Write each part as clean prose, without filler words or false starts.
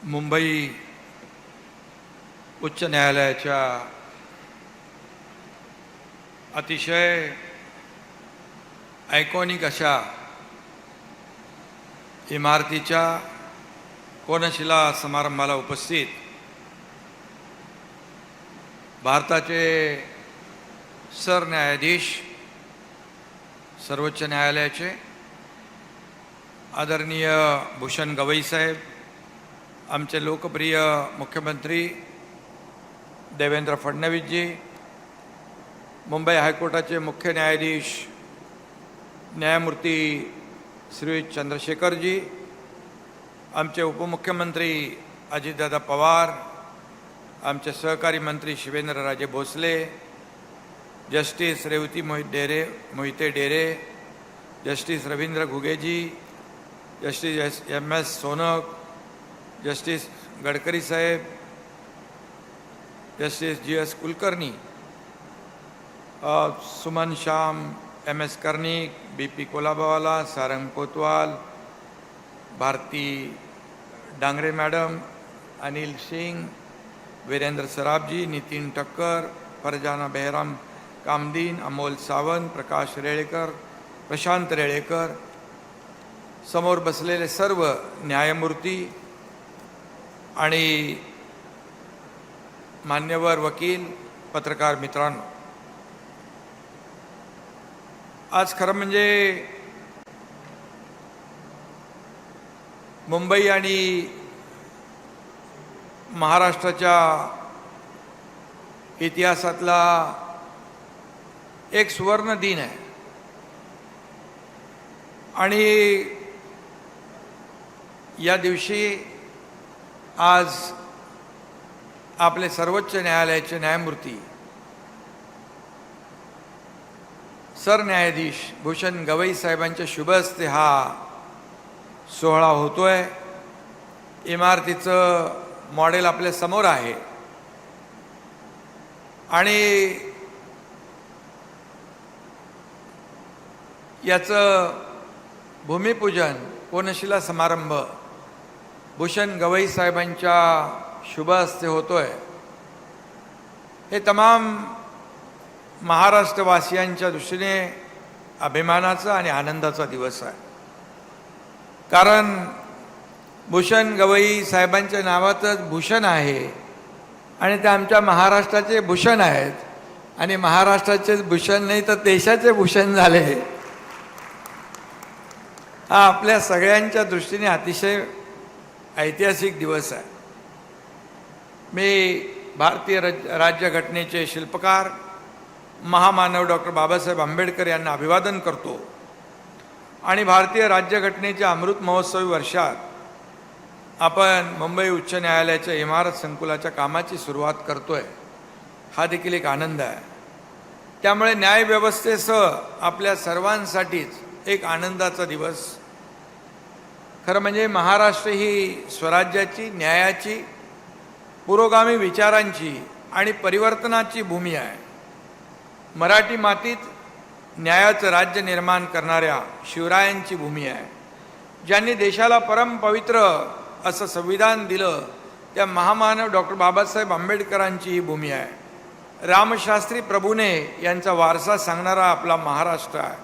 मुंबई उच्च न्यायालयाच्या अतिशय आयकॉनिक अशा इमारतीच्या कोनशिला समारंभाला उपस्थित भारताचे सरन्यायाधीश सर्वोच्च न्यायालयाचे आदरणीय भूषण गवई साहेब, आमचे लोकप्रिय मुख्यमंत्री देवेंद्र फडणवीसजी, मुंबई हायकोर्टाचे मुख्य न्यायाधीश न्यायमूर्ती श्री चंद्रशेखरजी, आमचे उपमुख्यमंत्री अजितदादा पवार, आमचे सहकारी मंत्री Shivendraraje Bhosale, justice Revati Mohite Dere, justice Ravindra Ghugeji, justice M S. Sonak, justice Gadkari साहेब, justice G S. Kulkarni, Suman Shyam, M S. Karnik, B P. Colabawalla, Sarang Kotwal, Bharati Dangre madam, Anil Singh, Virendra Sarabji, Nitin Thakkar, Farzana Behram Kamdin, Amol Sawant, Prakash Relekar, Prashant Relekar, समोर बसलेले सर्व न्यायमूर्ती आणि मान्यवर वकील, पत्रकार मित्रांनो, आज खरं म्हणजे मुंबई आणि महाराष्ट्राच्या इतिहासातला एक सुवर्ण दिन आहे आणि या दिवशी आज आपले सर्वोच्च न्यायालयाचे न्यायमूर्ती सरन्यायाधीश भूषण गवई साहेबांच्या शुभ हस्ते हा सोहळा होतोय। इमारतीचं मॉडेल आपल्या समोर आहे आणि याचं भूमिपूजन, कोनशिला समारंभ भूषण गवई साहेबांच्या शुभ हस्ते होतोय। हे तमाम महाराष्ट्रवासियांच्या दृष्टीने अभिमानाचा आणि आनंदाचा दिवस आहे, कारण भूषण गवई साहेबांच्या नावातच भूषण आहे आणि ते आमच्या महाराष्ट्राचे भूषण आहेत आणि महाराष्ट्राचेच भूषण नाही तर देशाचे भूषण झाले। हा आपल्या सगळ्यांच्या दृष्टीने अतिशय ऐतिहासिक दिवस आहे। मी भारतीय राज्यघटनेचे शिल्पकार महामानव डॉक्टर बाबासाहेब आंबेडकर यांना अभिवादन करतो आणि भारतीय राज्यघटनेच्या अमृत महोत्सवी वर्षात आपण मुंबई उच्च न्यायालयाच्या इमारत संकुलाच्या कामाची सुरुवात करतोय, हा देखील एक आनंद आहे। त्यामुळे न्यायव्यवस्थेसह आपल्या सर्वांसाठीच एक आनंदाचा दिवस। खरं म्हणजे महाराष्ट्र ही स्वराज्याची, न्यायाची, पुरोगामी विचारांची आणि परिवर्तनाची भूमी आहे। मराठी मातीत न्यायाचं राज्य निर्माण करणाऱ्या शिवरायांची भूमी आहे। ज्यांनी देशाला परमपवित्र असं संविधान दिलं त्या महामानव डॉक्टर बाबासाहेब आंबेडकरांची ही भूमी आहे। रामशास्त्री प्रभूने यांचा वारसा सांगणारा आपला महाराष्ट्र आहे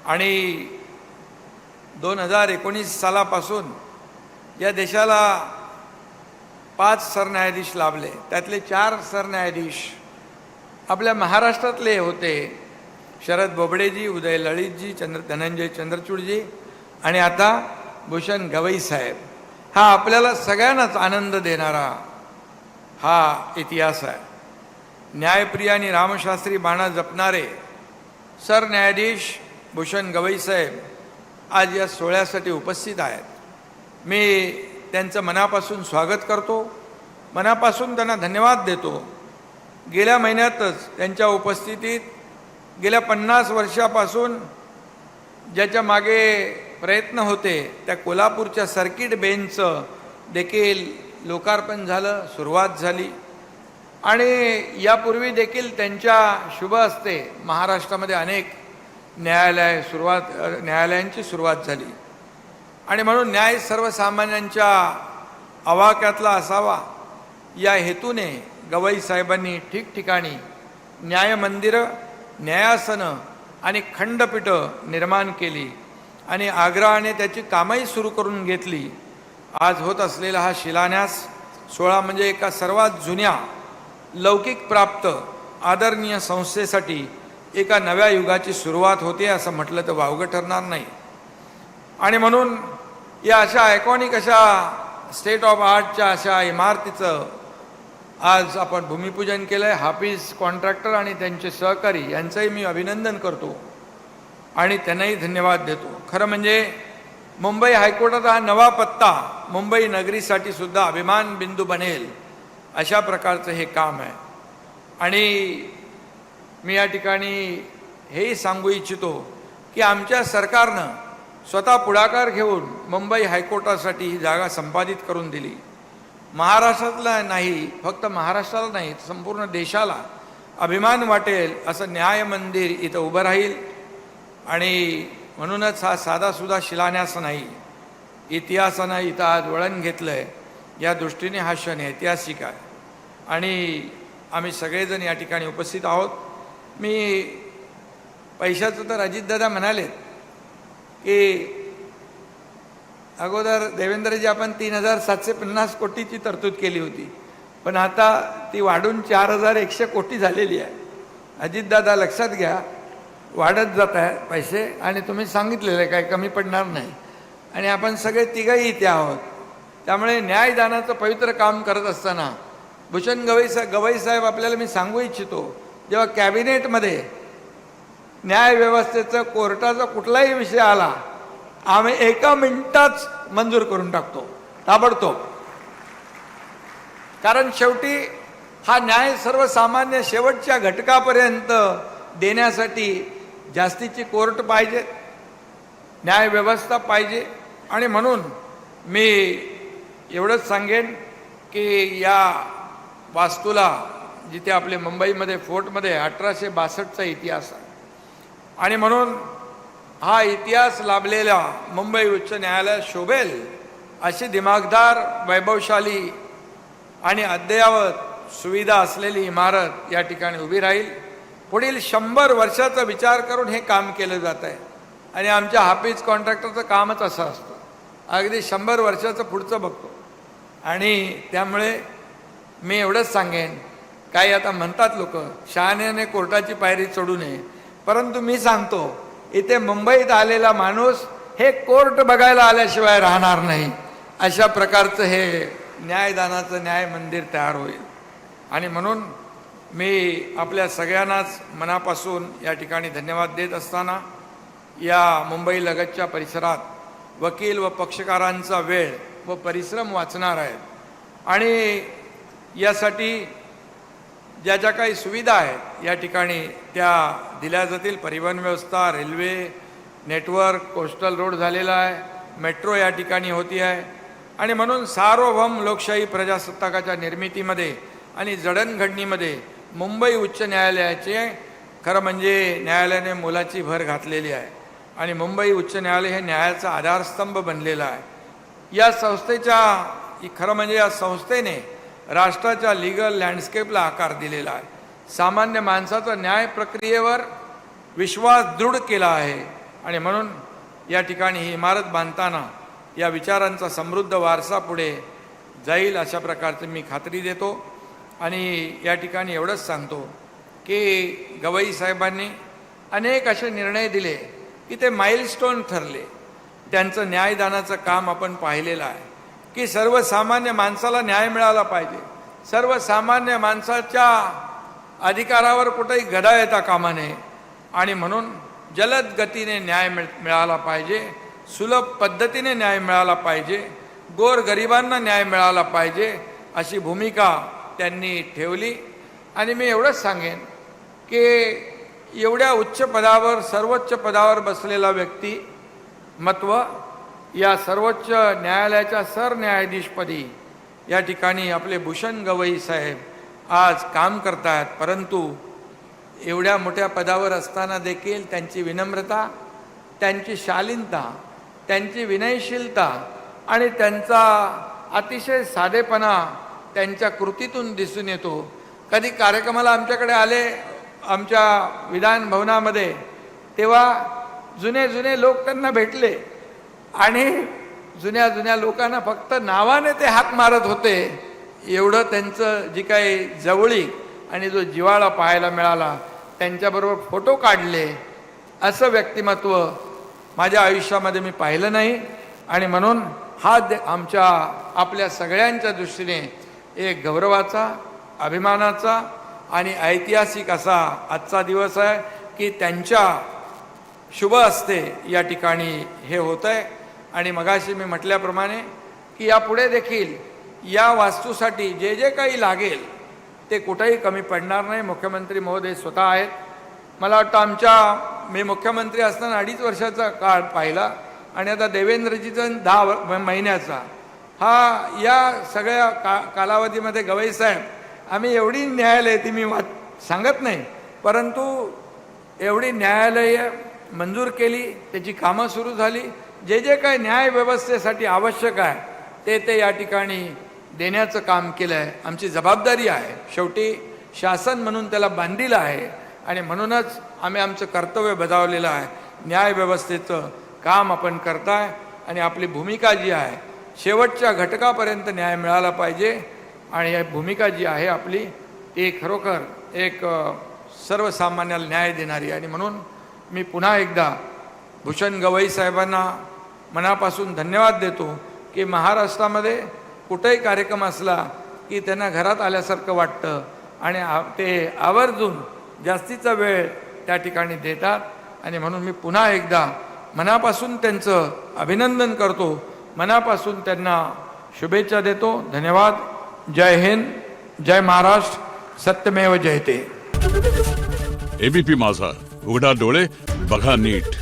आणि 2019 सालापासून या देशाला 5 सरन्यायाधीश लाभले, त्यातले 4 सरन्यायाधीश आपल्या महाराष्ट्रातले होते, शरद बोबडेजी, उदय लळितजी, धनंजय चंद्रचूडजी आणि आता भूषण गवई साहेब। हा आपल्याला सगळ्यांनाच आनंद देणारा हा इतिहास आहे। न्यायप्रिय आणि रामशास्त्री बाणा जपणारे सरन्यायाधीश भूषण गवई साहेब आज या सोहळ्यासाठी उपस्थित आहेत। मी त्यांचं मनापासून स्वागत करतो, मनापासून त्यांना धन्यवाद देतो। गेल्या महिन्यातच त्यांच्या उपस्थितीत गेल्या 50 वर्षापासून ज्याच्या मागे प्रयत्न होते त्या कोल्हापूरच्या सर्किट बेंचचं देखील लोकार्पण झालं, सुरुवात झाली आणि यापूर्वी देखील त्यांच्या शुभ हस्ते महाराष्ट्रामध्ये अनेक न्यायालयांची सुरुवात झाली आणि म्हणून न्याय सर्वसामान्यांच्या आवाक्यातला असावा या हेतूने गवई साहेबांनी ठिकठिकाणी न्यायमंदिरं, न्यायासनं आणि खंडपीठं निर्माण केली आणि आग्रहाने त्याची कामही सुरू करून घेतली. आज होत असलेला हा शिलान्यास सोहळा म्हणजे एका सर्वात जुन्या लौकिक प्राप्त आदरणीय संस्थेसाठी एका नव्या युगाची सुरुवात होते असं म्हटलं तर वावगं ठरणार नाही. आणि म्हणून या अशा आयकॉनिक अशा स्टेट ऑफ आर्टच्या अशा इमारतीचं आज आपण भूमिपूजन केलं आहे. हाफिज कॉन्ट्रॅक्टर आणि त्यांचे सहकारी यांचंही मी अभिनंदन करतो आणि त्यांनाही धन्यवाद देतो. खरं म्हणजे मुंबई हायकोर्टाचा हा नवा पत्ता मुंबई नगरीसाठी सुद्धा अभिमान बिंदू बनेल अशा प्रकारचं हे काम आहे. आणि मी या ठिकाणी हेही सांगू इच्छितो की आमच्या सरकारनं स्वतः पुढाकार घेऊन मुंबई हायकोर्टासाठी ही जागा संपादित करून दिली. महाराष्ट्रातला नाही, फक्त महाराष्ट्राला नाही, संपूर्ण देशाला अभिमान वाटेल असं न्याय मंदिर इथं उभं राहील. आणि म्हणूनच हा साधासुद्धा शिलान्यास नाही, इतिहासानं इथं आज वळण घेतलं आहे. या दृष्टीने हा क्षण ऐतिहासिक आहे आणि आम्ही सगळेजण या ठिकाणी उपस्थित आहोत. मी पैशाचं तर अजितदादा म्हणाले की अगोदर देवेंद्रजी आपण 3,750 कोटीची तरतूद केली होती, पण आता ती वाढून 4,100 कोटी झालेली आहे. अजितदादा लक्षात घ्या, वाढत जात आहे पैसे आणि तुम्ही सांगितलेलं आहे काही कमी पडणार नाही. आणि आपण सगळे तिघही इथे आहोत. त्यामुळे न्यायदानाचं पवित्र काम करत असताना भूषण गवई साहेब आपल्याला मी सांगू इच्छितो, जेव्हा कॅबिनेटमध्ये न्यायव्यवस्थेचं कोर्टाचा कुठलाही विषय आला आम्ही एका मिनिटात मंजूर करून टाकतो ताबडतोब. कारण शेवटी हा न्याय सर्वसामान्य शेवटच्या घटकापर्यंत देण्यासाठी जास्तीची कोर्ट पाहिजे, न्यायव्यवस्था पाहिजे. आणि म्हणून मी एवढंच सांगेन की या वास्तूला जिथे आपले मुंबईमध्ये फोर्टमध्ये 1862चा इतिहास आहे आणि म्हणून हा इतिहास लाभलेला मुंबई उच्च न्यायालय शोभेल अशी दिमागदार, वैभवशाली आणि अद्ययावत सुविधा असलेली इमारत या ठिकाणी उभी राहील. पुढील 100 वर्षाचा विचार करून हे काम केलं जात आहे आणि आमच्या हाफिज कॉन्ट्रॅक्टरचं कामच असं असतं, अगदी 100 वर्षाचं पुढचं बघतो. आणि त्यामुळे मी एवढंच सांगेन, काही आता म्हणतात लोक शहाण्याने कोर्टाची पायरी चढू नये, परंतु मी सांगतो इथे मुंबईत आलेला माणूस हे कोर्ट बघायला आल्याशिवाय राहणार नाही. अशा प्रकारचं हे न्यायदानाचं न्याय मंदिर तयार होईल. आणि म्हणून मी आपल्या सगळ्यांनाच मनापासून या ठिकाणी धन्यवाद देत असताना या मुंबई लगतच्या परिसरात वकील व पक्षकारांचा वेळ व परिश्रम वाचणार आहेत आणि यासाठी ज्या ज्या काही सुविधा आहेत या ठिकाणी त्या दिल्या जातील. परिवहन व्यवस्था, रेल्वे नेटवर्क, कोस्टल रोड झालेला आहे, मेट्रो या ठिकाणी होती आहे. आणि म्हणून सार्वभौम लोकशाही प्रजासत्ताकाच्या निर्मितीमध्ये आणि जडणघडणीमध्ये मुंबई उच्च न्यायालयाचे खरं म्हणजे न्यायालयाने मोलाची भर घातलेली आहे आणि मुंबई उच्च न्यायालय हे न्यायाचा आधारस्तंभ बनलेला आहे. या संस्थेच्या खरं म्हणजे या संस्थेने राष्ट्राच्या लीगल लँडस्केपला आकार दिलेला आहे. सामान्य माणसाचा न्याय प्रक्रियेवर विश्वास दृढ केला आहे आणि म्हणून या ठिकाणी ही इमारत बांधताना या विचारांचा समृद्ध वारसा पुढे जाईल अशा प्रकारची मी खात्री देतो. आणि या ठिकाणी एवढंच सांगतो की गवई साहेबांनी अनेक असे निर्णय दिले की ते माइलस्टोन ठरले. त्यांचं न्यायदानाचं काम आपण पाहिलेलं आहे की सर्वसामान्य माणसाला न्याय मिळाला पाहिजे, सर्वसामान्य माणसाच्या अधिकारावर कुठेही गदा येता कामा नये आणि म्हणून जलद गतीने न्याय मिळाला पाहिजे, सुलभ पद्धतीने न्याय मिळाला पाहिजे, गोरगरिबांना न्याय मिळाला पाहिजे अशी भूमिका त्यांनी ठेवली. आणि मी एवढंच सांगेन की एवढ्या उच्च पदावर, सर्वोच्च पदावर बसलेला व्यक्तिमत्व या सर्वोच्च न्यायालयाच्या सरन्यायाधीशपदी या ठिकाणी आपले भूषण गवई साहेब आज काम करत आहेत. परंतु एवढ्या मोठ्या पदावर असताना देखील त्यांची विनम्रता, त्यांची शालीनता, त्यांची विनयशीलता आणि त्यांचा अतिशय साधेपणा त्यांच्या कृतीतून दिसून येतो. कधी कार्यक्रमाला आमच्याकडे आले आमच्या विधान भवनामध्ये, तेव्हा जुने जुने लोक त्यांना भेटले आणि जुन्या जुन्या लोकांना फक्त नावाने ते हाक मारत होते. एवढं त्यांचं जी काही जवळीक आणि जो जिव्हाळा पाहायला मिळाला. त्यांच्याबरोबर फोटो काढले, असं व्यक्तिमत्व माझ्या आयुष्यामध्ये मी पाहिलं नाही. आणि म्हणून हा आमच्या आपल्या सगळ्यांच्या दृष्टीने एक गौरवाचा, अभिमानाचा आणि ऐतिहासिक असा आजचा दिवस आहे की त्यांच्या शुभ हस्ते या ठिकाणी हे होतं आहे. आणि मगाशी मी म्हटल्याप्रमाणे की यापुढे देखील या वास्तूसाठी जे जे काही लागेल ते कुठेही कमी पडणार नाही. मुख्यमंत्री महोदय स्वतः आहेत. मला वाटतं मी मुख्यमंत्री असताना 2.5 वर्षाचा काळ पाहिला आणि आता देवेंद्रजीचा 10 महिन्याचा हा या सगळ्या कालावधीमध्ये गवई साहेब आम्ही एवढी न्यायालय ती मी सांगत नाही, परंतु एवढी न्यायालय मंजूर केली, त्याची कामं सुरू झाली. जे जे काही न्यायव्यवस्थेसाठी आवश्यक आहे ते या ठिकाणी देण्याचं काम केलं आहे. आमची जबाबदारी आहे. शेवटी शासन म्हणून त्याला बांधील आहे आणि म्हणूनच आम्ही आमचं कर्तव्य बजावलेलं आहे. न्यायव्यवस्थेचं काम आपण करताय आणि आपली भूमिका जी आहे शेवटच्या घटकापर्यंत न्याय मिळाला पाहिजे. आणि ही भूमिका जी आहे आपली ती खरोखर एक सर्वसामान्याला न्याय देणारी. आणि म्हणून मी पुन्हा एकदा भूषण गवई साहेबांना मनापासून धन्यवाद देतो की महाराष्ट्रामध्ये कुठेही कार्यक्रम असला की त्यांना घरात आल्यासारखं वाटतं आणि ते आवर्जून जास्तीचा वेळ त्या ठिकाणी देतात. आणि म्हणून मी पुन्हा एकदा मनापासून त्यांचं अभिनंदन करतो, मनापासून त्यांना शुभेच्छा देतो. धन्यवाद. जय हिंद, जय महाराष्ट्र, सत्यमेव जयते. एबीपी माझा, उघडा डोळे बघा नीट.